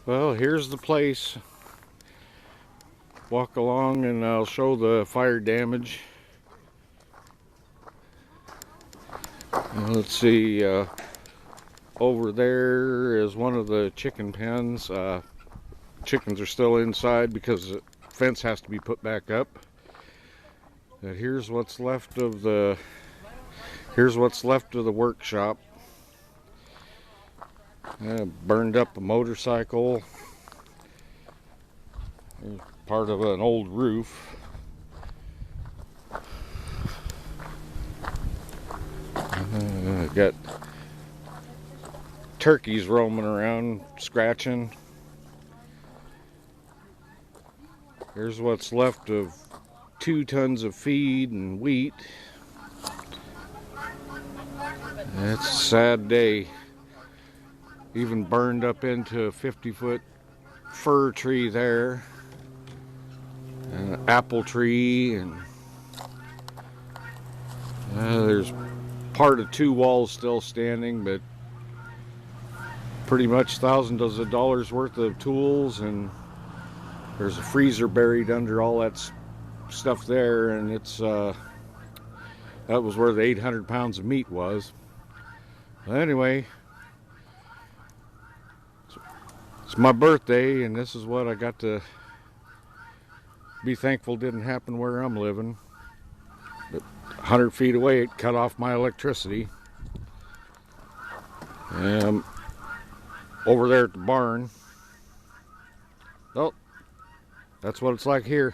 Well, here's the place. Walk along and I'll show the fire damage. Let's see, over there is one of the chicken pens. Chickens are still inside because the fence has to be put back up. And here's what's left of the workshop. Burned up a motorcycle. There's part of an old roof. Got turkeys roaming around, scratching. Here's what's left of 2 tons of feed and wheat. It's a sad day. Even burned up into a 50-foot fir tree there. And an apple tree, and there's part of 2 walls still standing, but pretty much thousands of dollars worth of tools, and there's a freezer buried under all that stuff there, and it's that was where the 800 pounds of meat was. But anyway, it's my birthday, and this is what I got to be thankful didn't happen where I'm living. But 100 feet away, it cut off my electricity. Over there at the barn. Well, that's what it's like here.